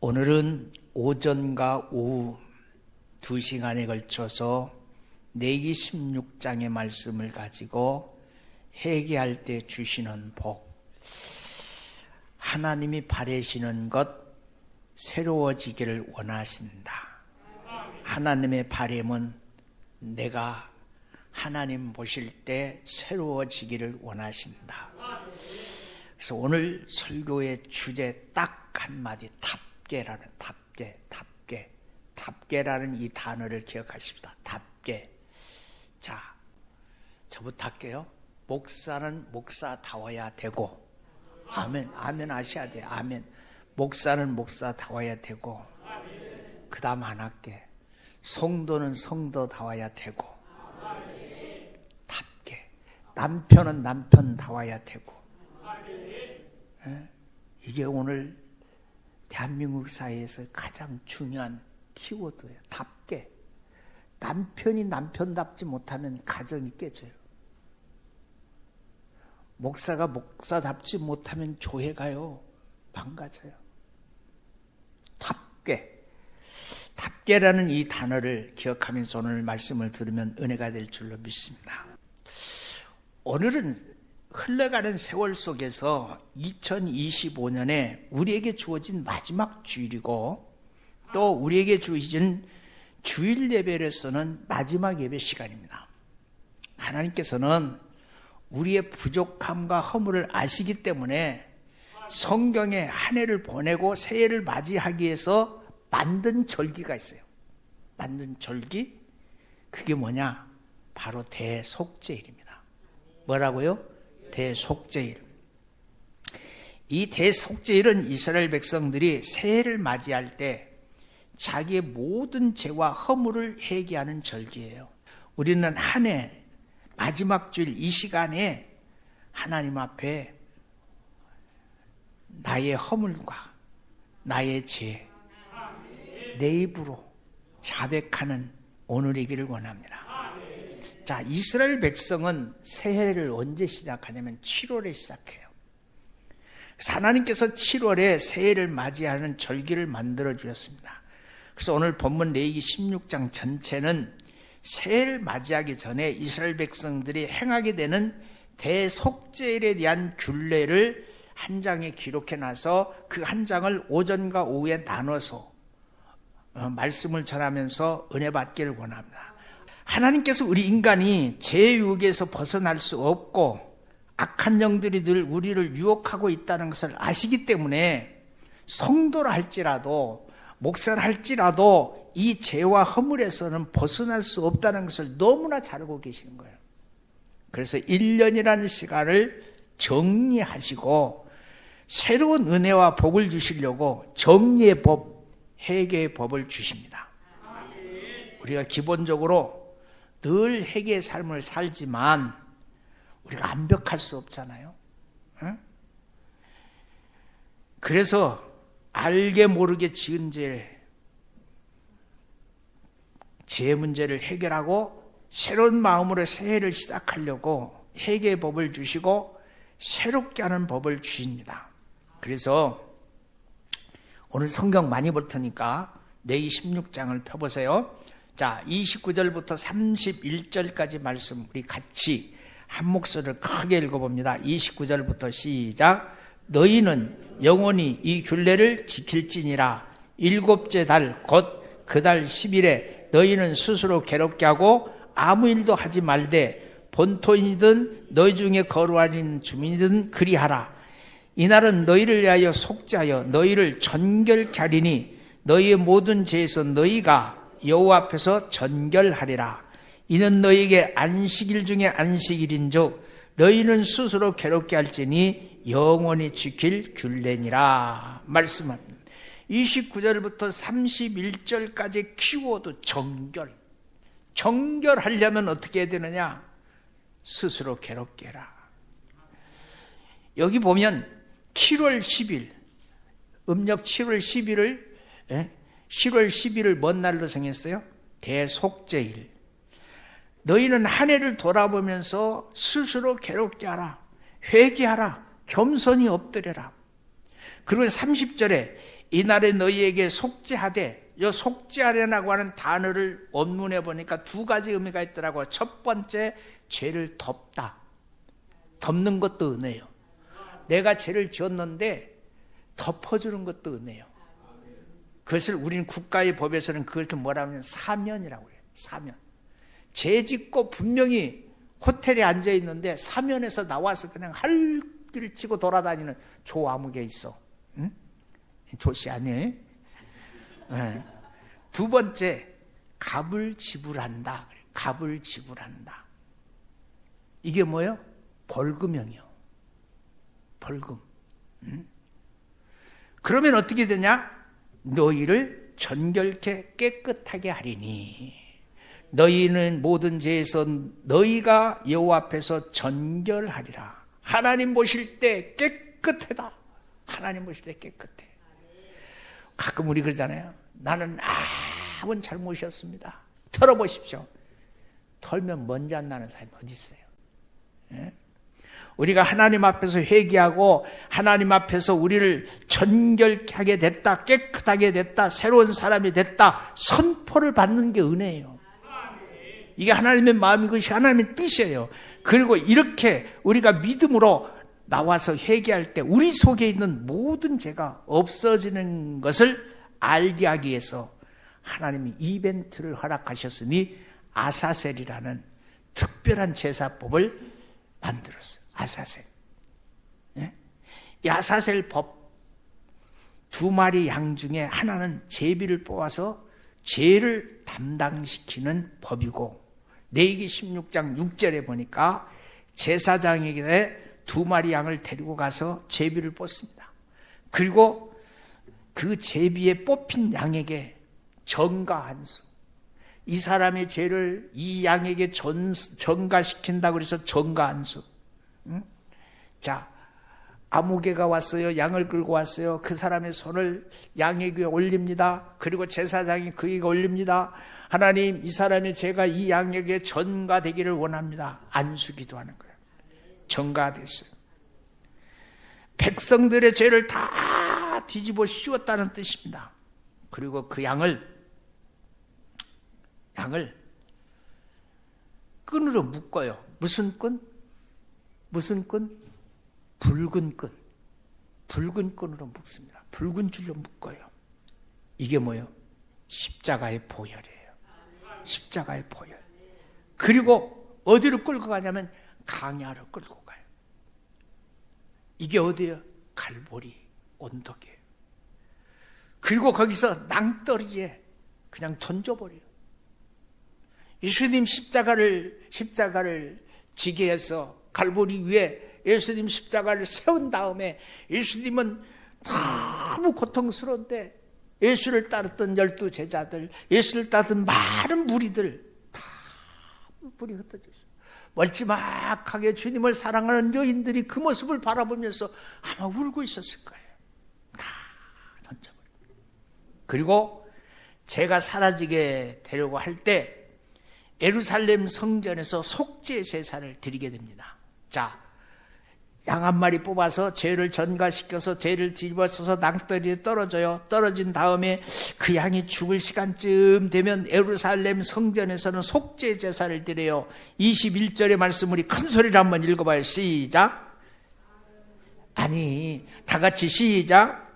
오늘은 오전과 오후 2시간에 걸쳐서 내기 16장의 말씀을 가지고 회개할 때 주시는 복, 하나님이 바라시는 것 새로워지기를 원하신다. 하나님의 바람은 내가 하나님 보실 때 새로워지기를 원하신다. 그래서 오늘 설교의 주제 딱 한마디, 답게라는 이 단어를 기억하십시다. 답게. 자, 저부터 할게요. 목사는 목사다워야 되고, 아멘 하셔야 돼요. 아멘. 목사는 목사다워야 되고, 그 다음 안 할게. 성도는 성도다워야 되고, 답게. 남편은 남편다워야 되고. 이게 오늘 대한민국 사회에서 가장 중요한 키워드예요. 답게. 남편이 남편답지 못하면 가정이 깨져요. 목사가 목사답지 못하면 교회가요 망가져요. 답게. 답게라는 이 단어를 기억하면서 오늘 말씀을 들으면 은혜가 될 줄로 믿습니다. 오늘은 흘러가는 세월 속에서 2025년에 우리에게 주어진 마지막 주일이고, 또 우리에게 주어진 주일 예배로서는 마지막 예배 시간입니다. 하나님께서는 우리의 부족함과 허물을 아시기 때문에 성경에 한 해를 보내고 새해를 맞이하기 위해서 만든 절기가 있어요. 만든 절기? 그게 뭐냐? 바로 대속죄일입니다. 뭐라고요? 대속죄일. 이 대속죄일은 이스라엘 백성들이 새해를 맞이할 때 자기의 모든 죄와 허물을 회개하는 절기예요. 우리는 한 해 마지막 주일 이 시간에 하나님 앞에 나의 허물과 나의 죄, 내 입으로 자백하는 오늘이기를 원합니다. 자, 이스라엘 백성은 새해를 언제 시작하냐면 7월에 시작해요. 그래서 하나님께서 7월에 새해를 맞이하는 절기를 만들어 주셨습니다. 그래서 오늘 본문 레위기 16장 전체는 새해를 맞이하기 전에 이스라엘 백성들이 행하게 되는 대속죄일에 대한 균례를 한 장에 기록해 놔서 그 한 장을 오전과 오후에 나눠서 말씀을 전하면서 은혜 받기를 원합니다. 하나님께서 우리 인간이 죄의 유혹에서 벗어날 수 없고 악한 영들이 늘 우리를 유혹하고 있다는 것을 아시기 때문에 성도라 할지라도 목사라 할지라도 이 죄와 허물에서는 벗어날 수 없다는 것을 너무나 잘 알고 계시는 거예요. 그래서 1년이라는 시간을 정리하시고 새로운 은혜와 복을 주시려고 정리의 법, 회개의 법을 주십니다. 우리가 기본적으로 늘 회개의 삶을 살지만 우리가 완벽할 수 없잖아요. 응? 그래서 알게 모르게 지은 죄 문제를 해결하고 새로운 마음으로 새해를 시작하려고 회개의 법을 주시고 새롭게 하는 법을 주십니다. 그래서 오늘 성경 많이 볼 테니까 레위기 16장을 펴보세요. 자, 29절부터 31절까지 말씀 우리 같이 한 목소리를 크게 읽어봅니다. 29절부터 시작. 너희는 영원히 이 균례를 지킬지니라. 7째 달 곧 그 달 10일에 너희는 스스로 괴롭게 하고 아무 일도 하지 말되 본토인이든 너희 중에 거루하는 주민이든 그리하라. 이날은 너희를 위하여 속죄하여 너희를 전결케 하리니 너희의 모든 죄에서 너희가 여호와 앞에서 전결하리라. 이는 너희에게 안식일 중에 안식일인즉 너희는 스스로 괴롭게 할지니 영원히 지킬 균례니라 말씀합니다. 29절부터 31절까지 키워드 정결. 정결하려면 어떻게 해야 되느냐? 스스로 괴롭게 해라. 여기 보면 7월 10일 음력 7월 10일을 10월 10일을 뭔 날로 정했어요? 대속죄일. 너희는 한 해를 돌아보면서 스스로 괴롭게 하라. 회개하라. 겸손히 엎드려라. 그리고 30절에 이날에 너희에게 속죄하되, 이 속죄하려고 하는 단어를 원문에 보니까 두 가지 의미가 있더라고요. 첫 번째, 죄를 덮다. 덮는 것도 은혜예요. 내가 죄를 지었는데 덮어주는 것도 은혜예요. 그것을 우리는 국가의 법에서는 그걸 좀 뭐라 하면 사면이라고 해요. 사면. 죄 짓고 분명히 호텔에 앉아 있는데 사면에서 나와서 그냥 할 길을 치고 돌아다니는 조아무개 있어. 응? 조씨 아니에요? 네. 두 번째, 값을 지불한다. 값을 지불한다. 이게 뭐예요? 벌금형이요. 벌금. 응? 그러면 어떻게 되냐? 너희를 정결케 깨끗하게 하리니, 너희는 모든 죄에서 너희가 여호와 앞에서 정결하리라. 하나님 보실 때 깨끗하다. 하나님 보실 때 깨끗해. 가끔 우리 그러잖아요. 나는 아무 잘못이었습니다. 털어보십시오. 털면 먼지 안 나는 사람이 어디 있어요? 예? 우리가 하나님 앞에서 회개하고 하나님 앞에서 우리를 정결케 하게 됐다, 깨끗하게 됐다, 새로운 사람이 됐다 선포를 받는 게 은혜예요. 이게 하나님의 마음이고 이것이 하나님의 뜻이에요. 그리고 이렇게 우리가 믿음으로 나와서 회개할 때 우리 속에 있는 모든 죄가 없어지는 것을 알게 하기 위해서 하나님이 이벤트를 허락하셨으니 아사셀이라는 특별한 제사법을 만들었어요. 아사셀. 예? 이 아사셀 법, 두 마리 양 중에 하나는 제비를 뽑아서 죄를 담당시키는 법이고, 레위기 16장 6절에 보니까 제사장에게 두 마리 양을 데리고 가서 제비를 뽑습니다. 그리고 그 제비에 뽑힌 양에게 전가 한 수, 이 사람의 죄를 이 양에게 전가시킨다고 그래서 전가 한 수. 응? 자, 아무개가 왔어요. 양을 끌고 왔어요. 그 사람의 손을 양에게 올립니다. 그리고 제사장이 그에게 올립니다. 하나님, 이 사람의 죄가 이 양에게 전가되기를 원합니다. 안수기도 하는 거예요. 전가됐어요. 백성들의 죄를 다 뒤집어 씌웠다는 뜻입니다. 그리고 그 양을 끈으로 묶어요. 무슨 끈? 무슨 끈? 붉은 끈. 붉은 끈으로 묶습니다. 붉은 줄로 묶어요. 이게 뭐예요? 십자가의 보혈이에요. 십자가의 보혈. 그리고 어디로 끌고 가냐면 강야로 끌고 가요. 이게 어디예요? 갈보리 언덕이에요. 그리고 거기서 낭떠러지에 그냥 던져버려요. 예수님 십자가를 지게 해서 갈보리 위에 예수님 십자가를 세운 다음에 예수님은 너무 고통스러운데 예수를 따랐던 12 제자들, 예수를 따르던 많은 무리들 다 불이 흩어졌어요. 멀찌막하게 주님을 사랑하는 여인들이 그 모습을 바라보면서 아마 울고 있었을 거예요. 다 던져버려요. 그리고 제가 사라지게 되려고 할 때 예루살렘 성전에서 속죄 제사를 드리게 됩니다. 자, 양 한 마리 뽑아서 죄를 전가시켜서 죄를 뒤집어서서 낭떠러지에 떨어져요. 떨어진 다음에 그 양이 죽을 시간쯤 되면 예루살렘 성전에서는 속죄 제사를 드려요. 21절의 말씀 우리 큰 소리로 한번 읽어봐요. 시작. 아니, 다 같이 시작.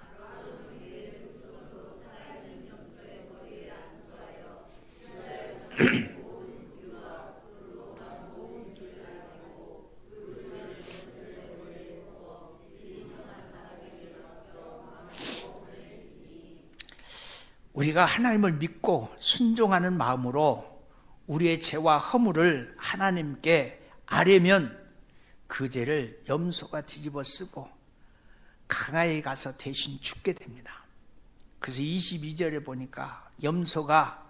우리가 하나님을 믿고 순종하는 마음으로 우리의 죄와 허물을 하나님께 아뢰면 그 죄를 염소가 뒤집어 쓰고 강야에 가서 대신 죽게 됩니다. 그래서 22절에 보니까 염소가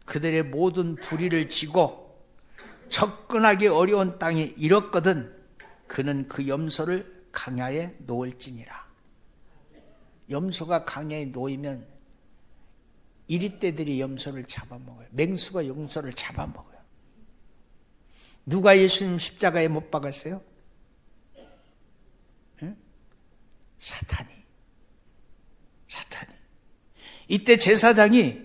그들의 모든 불의를 지고 접근하기 어려운 땅에 이뤘거든 그는 그 염소를 강야에 놓을지니라. 염소가 강야에 놓이면 이리떼들이 염소를 잡아먹어요. 맹수가 염소를 잡아먹어요. 누가 예수님 십자가에 못 박았어요? 응? 사탄이. 이때 제사장이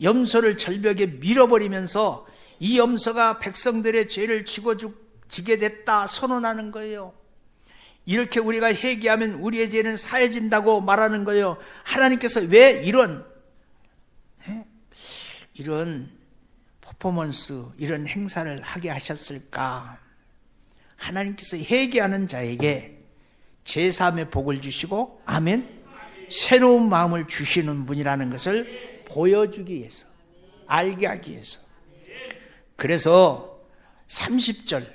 염소를 절벽에 밀어버리면서 이 염소가 백성들의 죄를 지게 됐다 선언하는 거예요. 이렇게 우리가 회개하면 우리의 죄는 사해진다고 말하는 거예요. 하나님께서 왜 이런 퍼포먼스, 이런 행사를 하게 하셨을까? 하나님께서 회개하는 자에게 제3의 복을 주시고, 아멘, 새로운 마음을 주시는 분이라는 것을 보여주기 위해서, 알게 하기 위해서. 그래서 30절,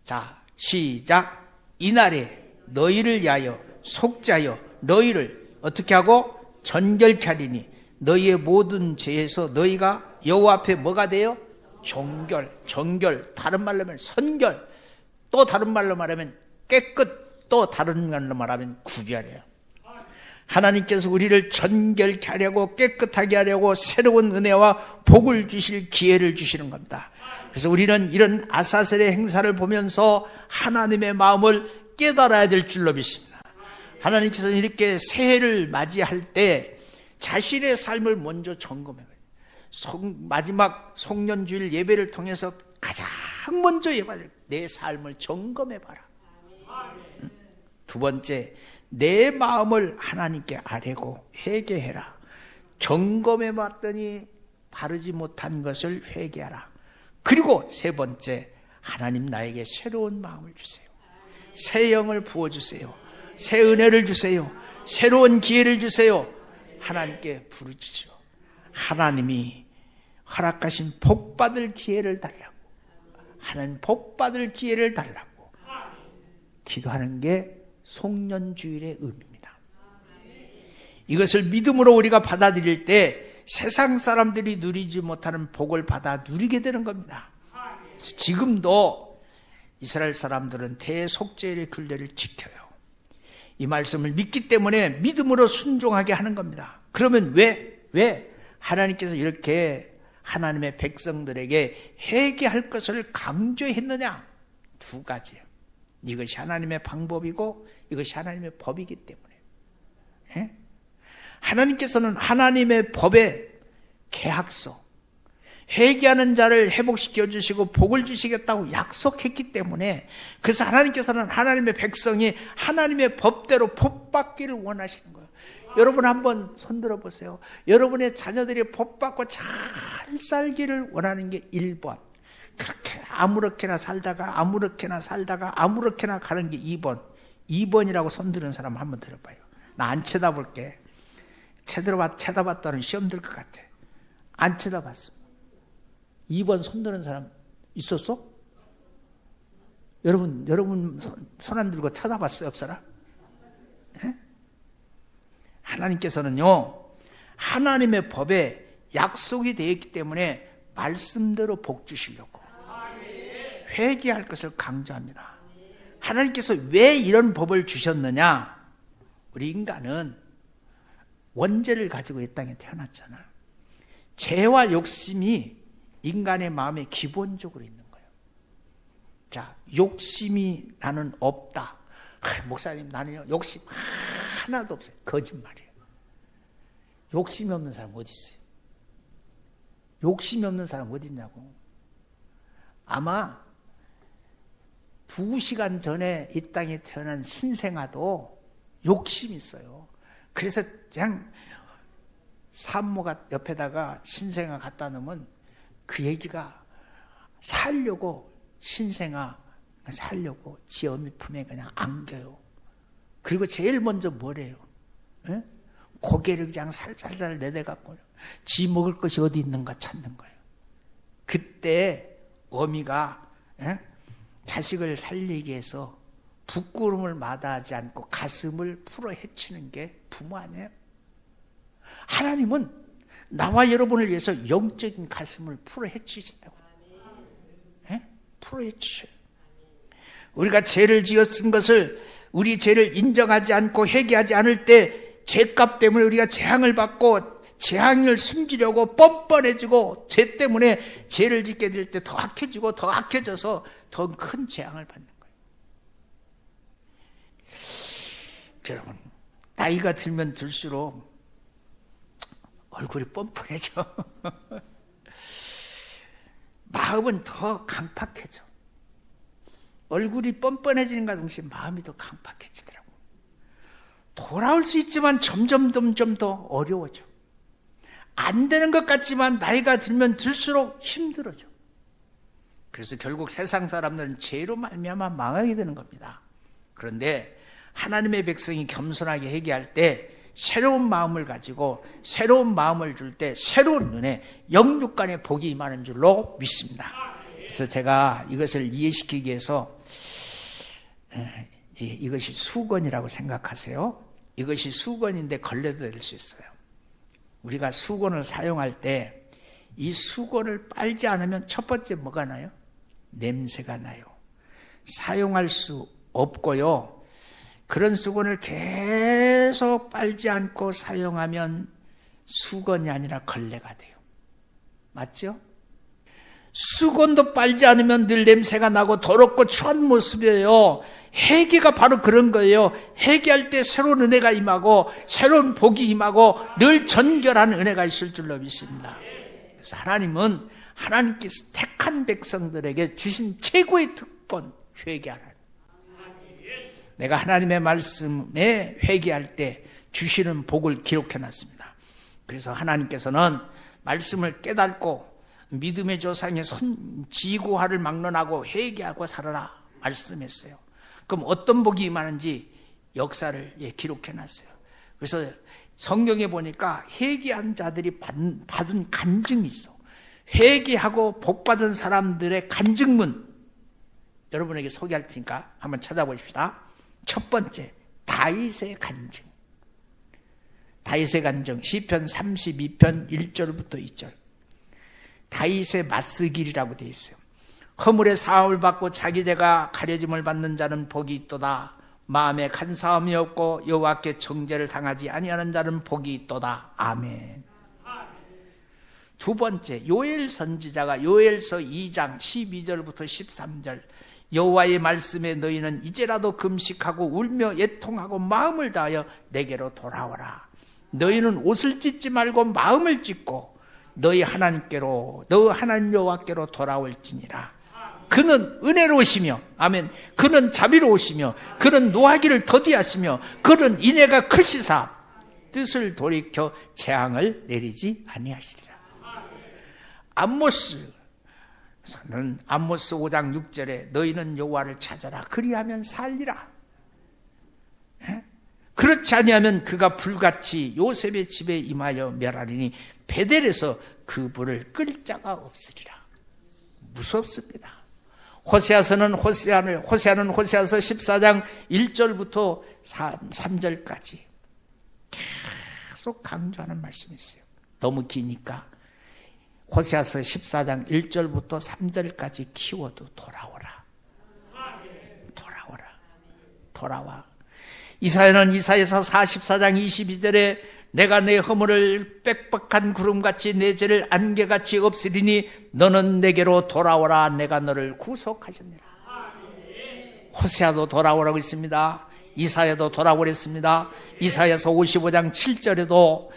자, 시작. 이날에 너희를 위하여 속죄하여 너희를 어떻게 하고 전결케 하리니 너희의 모든 죄에서 너희가 여호와 앞에 뭐가 돼요? 정결, 다른 말로 하면 선결, 또 다른 말로 말하면 깨끗, 또 다른 말로 말하면 구별해요. 하나님께서 우리를 전결케 하려고, 깨끗하게 하려고 새로운 은혜와 복을 주실 기회를 주시는 겁니다. 그래서 우리는 이런 아사셀의 행사를 보면서 하나님의 마음을 깨달아야 될 줄로 믿습니다. 하나님께서는 이렇게 새해를 맞이할 때 자신의 삶을 먼저 점검해요. 마지막 송년주일 예배를 통해서 가장 먼저 내 삶을 점검해봐라. 두 번째, 내 마음을 하나님께 아뢰고 회개해라. 점검해봤더니 바르지 못한 것을 회개하라. 그리고 세 번째, 하나님 나에게 새로운 마음을 주세요. 새 영을 부어주세요. 새 은혜를 주세요. 새로운 기회를 주세요. 하나님께 부르짖죠. 하나님이 허락하신 복받을 기회를 달라고, 하나님 복받을 기회를 달라고 기도하는 게 송년주일의 의미입니다. 이것을 믿음으로 우리가 받아들일 때 세상 사람들이 누리지 못하는 복을 받아 누리게 되는 겁니다. 지금도 이스라엘 사람들은 대속죄의 규례를 지켜요. 이 말씀을 믿기 때문에 믿음으로 순종하게 하는 겁니다. 그러면 왜 하나님께서 이렇게 하나님의 백성들에게 회개할 것을 강조했느냐? 두 가지예요. 이것이 하나님의 방법이고 이것이 하나님의 법이기 때문에. 하나님께서는 하나님의 법의 계약서, 회개하는 자를 회복시켜 주시고 복을 주시겠다고 약속했기 때문에, 그래서 하나님께서는 하나님의 백성이 하나님의 법대로 복받기를 원하시는 거예요. 여러분 한번 손들어 보세요. 여러분의 자녀들이 복받고 잘 살기를 원하는 게 1번. 그렇게 아무렇게나 살다가 가는 게 2번. 2번이라고 손드는 사람 한번 들어봐요. 나 안 쳐다볼게. 쳐다봤다는 시험 들 것 같아. 안 쳐다봤어. 2번 손드는 사람 있었어? 여러분 손 안 들고 쳐다봤어요? 없어라? 하나님께서는요, 하나님의 법에 약속이 되어 있기 때문에 말씀대로 복 주시려고 회개할 것을 강조합니다. 하나님께서 왜 이런 법을 주셨느냐? 우리 인간은 원죄를 가지고 이 땅에 태어났잖아. 죄와 욕심이 인간의 마음에 기본적으로 있는 거예요. 자, 욕심이 나는 없다. 목사님, 나는요 욕심 하나도 없어요. 거짓말이에요. 욕심이 없는 사람 어디 있어요? 욕심이 없는 사람 어디 있냐고. 아마 2시간 전에 이 땅에 태어난 신생아도 욕심이 있어요. 그래서 그냥 산모가 옆에다가 신생아 갖다 놓으면 그 얘기가 살려고, 신생아 살려고 지 어미 품에 그냥 안겨요. 그리고 제일 먼저 뭐래요? 고개를 그냥 살살 내대갖고 지 먹을 것이 어디 있는가 찾는 거예요. 그때 어미가 자식을 살리기 위해서 부끄러움을 마다하지 않고 가슴을 풀어 헤치는 게 부모 아니에요? 하나님은 나와 여러분을 위해서 영적인 가슴을 풀어 헤치신다고. 풀어 헤치셔요. 우리가 죄를 지었은 것을, 우리 죄를 인정하지 않고 회개하지 않을 때 죄값 때문에 우리가 재앙을 받고, 재앙을 숨기려고 뻔뻔해지고, 죄 때문에 죄를 짓게 될 때 더 악해지고 더 악해져서 더 큰 재앙을 받는 거예요. 여러분, 나이가 들면 들수록 얼굴이 뻔뻔해져. 마음은 더 강팍해져. 얼굴이 뻔뻔해지는가 동시에 마음이 더 강팍해지더라고. 돌아올 수 있지만 점점 더 어려워져. 안 되는 것 같지만 나이가 들면 들수록 힘들어져. 그래서 결국 세상 사람들은 죄로 말미암아 망하게 되는 겁니다. 그런데 하나님의 백성이 겸손하게 회개할 때 새로운 마음을 가지고 새로운 마음을 줄 때 새로운 은혜, 영육간의 복이 임하는 줄로 믿습니다. 그래서 제가 이것을 이해시키기 위해서 이것이 수건이라고 생각하세요. 이것이 수건인데 걸레도 될 수 있어요. 우리가 수건을 사용할 때 이 수건을 빨지 않으면 첫 번째 뭐가 나요? 냄새가 나요. 사용할 수 없고요. 그런 수건을 계속 빨지 않고 사용하면 수건이 아니라 걸레가 돼요. 맞죠? 수건도 빨지 않으면 늘 냄새가 나고 더럽고 추한 모습이에요. 회개가 바로 그런 거예요. 회개할 때 새로운 은혜가 임하고 새로운 복이 임하고 늘 전결한 은혜가 있을 줄로 믿습니다. 그래서 하나님은 하나님께서 택한 백성들에게 주신 최고의 특권, 회개하라. 내가 하나님의 말씀에 회개할 때 주시는 복을 기록해놨습니다. 그래서 하나님께서는 말씀을 깨닫고 믿음의 조상의 지구화를 막론하고 회개하고 살아라 말씀했어요. 그럼 어떤 복이 임하는지 역사를 기록해놨어요. 그래서 성경에 보니까 회개한 자들이 받은 간증이 있어. 회개하고 복받은 사람들의 간증문 여러분에게 소개할 테니까 한번 찾아보십시다. 첫 번째, 다윗의 간증. 다윗의 간증, 시편 32편 1절부터 2절. 다윗의 맞쓰길이라고 되어 있어요. 허물의 사함을 받고 자기 죄가 가려짐을 받는 자는 복이 있도다. 마음에 간사함이 없고 여호와께 정죄를 당하지 아니하는 자는 복이 있도다. 아멘. 두 번째, 요엘 선지자가 요엘서 2장 12절부터 13절. 여호와의 말씀에 너희는 이제라도 금식하고 울며 애통하고 마음을 다하여 내게로 돌아오라. 너희는 옷을 찢지 말고 마음을 찢고 너희 하나님께로 너 하나님 여호와께로 돌아올지니라. 그는 은혜로우시며 아멘. 그는 자비로우시며 그는 노하기를 더디하시며 그는 인애가 크시사 뜻을 돌이켜 재앙을 내리지 아니하시리라. 아모스는 아모스 5장 6절에 너희는 여호와를 찾아라 그리하면 살리라. 그렇지 아니하면 그가 불같이 요셉의 집에 임하여 멸하리니 베델에서 그 불을 끌 자가 없으리라. 무섭습니다. 호세아는 호세아서 14장 1절부터 3절까지 계속 강조하는 말씀이 있어요. 너무 기니까 호세아서 14장 1절부터 3절까지 키워도 돌아오라. 돌아와. 이사야는 이사야서 44장 22절에 내가 내 허물을 빽빽한 구름같이 내 죄를 안개같이 없애리니 너는 내게로 돌아오라. 내가 너를 구속하셨느니라. 호세아도 돌아오라고 있습니다. 이사야도 돌아오랬습니다. 이사야서 55장 7절에도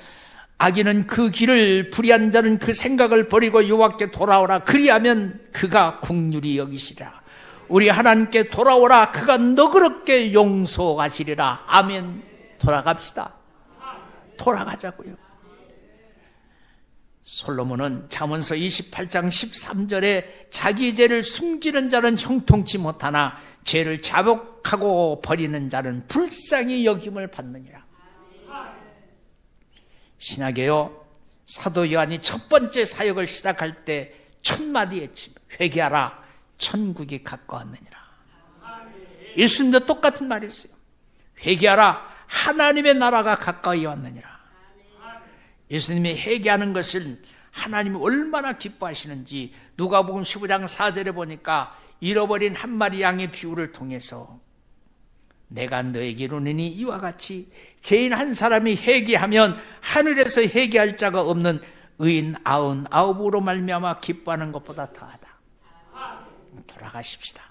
악인은 그 길을 불의한 자는 그 생각을 버리고 여호와께 돌아오라. 그리하면 그가 긍휼히 여기시리라. 우리 하나님께 돌아오라. 그가 너그럽게 용서하시리라. 아멘. 돌아갑시다. 돌아가자고요. 솔로몬은 잠언서 28장 13절에 자기 죄를 숨기는 자는 형통치 못하나 죄를 자복하고 버리는 자는 불쌍히 여김을 받느니라. 신약에요, 사도 요한이 첫 번째 사역을 시작할 때 첫 마디 외침, 회개하라 천국이 가까웠느니라. 예수님도 똑같은 말이 있어요. 회개하라 하나님의 나라가 가까이 왔느니라. 예수님이 회개하는 것을 하나님이 얼마나 기뻐하시는지 누가복음 15장 4절에 보니까 잃어버린 한 마리 양의 비유를 통해서 내가 너에게 이르노니 이와 같이 죄인 한 사람이 회개하면 하늘에서 회개할 자가 없는 의인 99으로 말미암아 기뻐하는 것보다 더하다. 돌아가십시다.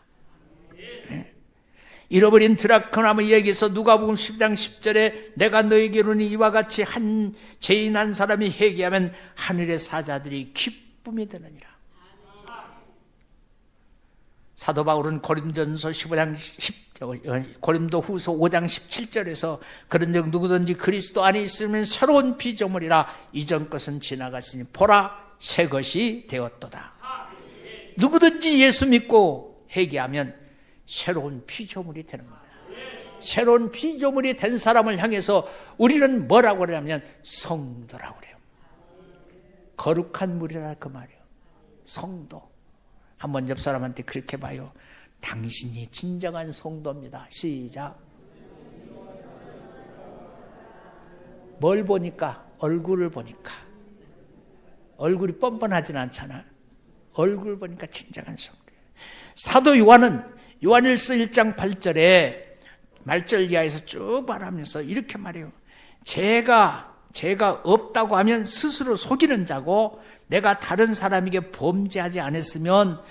잃어버린 드라크나무에게서 누가복음 10장 10절에 내가 너에게 이르노니 이와 같이 한 죄인 한 사람이 회개하면 하늘의 사자들이 기쁨이 되느니라. 사도 바울은 고린도후서 5장 17절에서 그런즉 누구든지 그리스도 안에 있으면 새로운 피조물이라 이전 것은 지나갔으니 보라 새 것이 되었도다. 누구든지 예수 믿고 회개하면 새로운 피조물이 되는 겁니다. 새로운 피조물이 된 사람을 향해서 우리는 뭐라고 그러냐면 성도라고 그래요. 거룩한 물이라 그 말이에요. 성도. 한번 옆 사람한테 그렇게 봐요. 당신이 진정한 성도입니다. 시작. 뭘 보니까? 얼굴을 보니까. 얼굴이 뻔뻔하진 않잖아. 얼굴 보니까 진정한 성도예요. 사도 요한은 요한일서 1장 8절에 말절 이하에서 쭉 말하면서 이렇게 말해요. 제가 없다고 하면 스스로 속이는 자고 내가 다른 사람에게 범죄하지 않았으면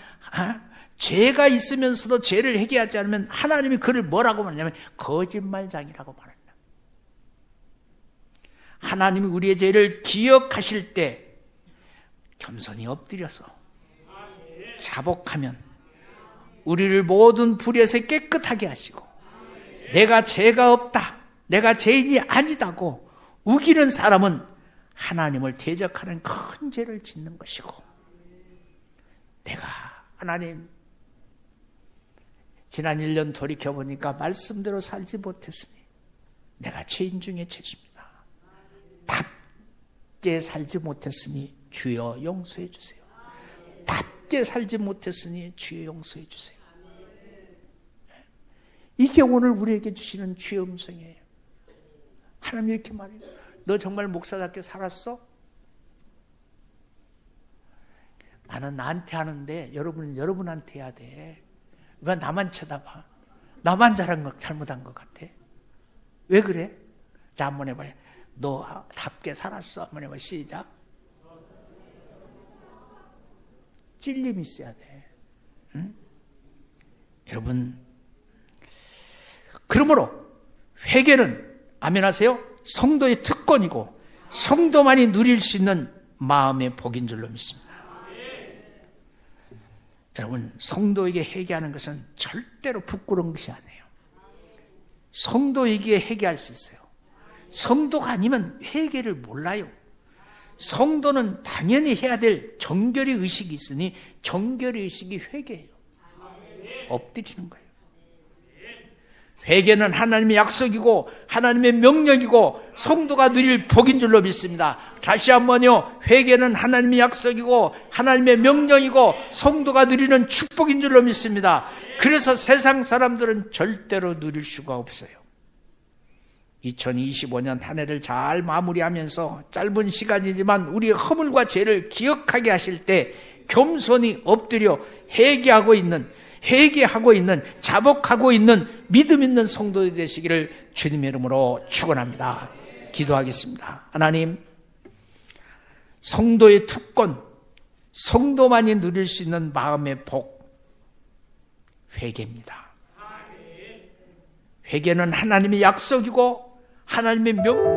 죄가 있으면서도 죄를 회개하지 않으면 하나님이 그를 뭐라고 말하냐면 거짓말장이라고 말한다. 하나님이 우리의 죄를 기억하실 때 겸손히 엎드려서 자복하면 우리를 모든 불의에서 깨끗하게 하시고 내가 죄가 없다, 내가 죄인이 아니다고 우기는 사람은 하나님을 대적하는 큰 죄를 짓는 것이고 내가 하나님 지난 1년 돌이켜보니까 말씀대로 살지 못했으니 내가 죄인 중에 죄입니다. 답게 살지 못했으니 주여 용서해 주세요. 답게 살지 못했으니 주여 용서해 주세요. 이게 오늘 우리에게 주시는 주의 음성이에요. 하나님 이렇게 말해요. 너 정말 목사답게 살았어? 나는 나한테 하는데 여러분은 여러분한테 해야 돼. 왜 나만 쳐다봐? 나만 잘못한 것 같아? 왜 그래? 자, 한번 해봐요. 너 답게 살았어? 한번 해봐. 시작. 찔림이 있어야 돼. 응? 여러분, 그러므로 회개는 아멘 하세요? 성도의 특권이고 성도만이 누릴 수 있는 마음의 복인 줄로 믿습니다. 여러분, 성도에게 회개하는 것은 절대로 부끄러운 것이 아니에요. 성도에게 회개할 수 있어요. 성도가 아니면 회개를 몰라요. 성도는 당연히 해야 될 정결의 의식이 있으니 정결의 의식이 회개예요. 엎드리는 거예요. 회개는 하나님의 약속이고 하나님의 명령이고 성도가 누릴 복인 줄로 믿습니다. 다시 한번요. 회개는 하나님의 약속이고 하나님의 명령이고 성도가 누리는 축복인 줄로 믿습니다. 그래서 세상 사람들은 절대로 누릴 수가 없어요. 2025년 한 해를 잘 마무리하면서 짧은 시간이지만 우리의 허물과 죄를 기억하게 하실 때 겸손히 엎드려 회개하고 있는 자복하고 있는 믿음 있는 성도들이 되시기를 주님의 이름으로 축원합니다. 기도하겠습니다. 하나님, 성도의 특권, 성도만이 누릴 수 있는 마음의 복, 회개입니다. 회개는 하나님의 약속이고 하나님의 명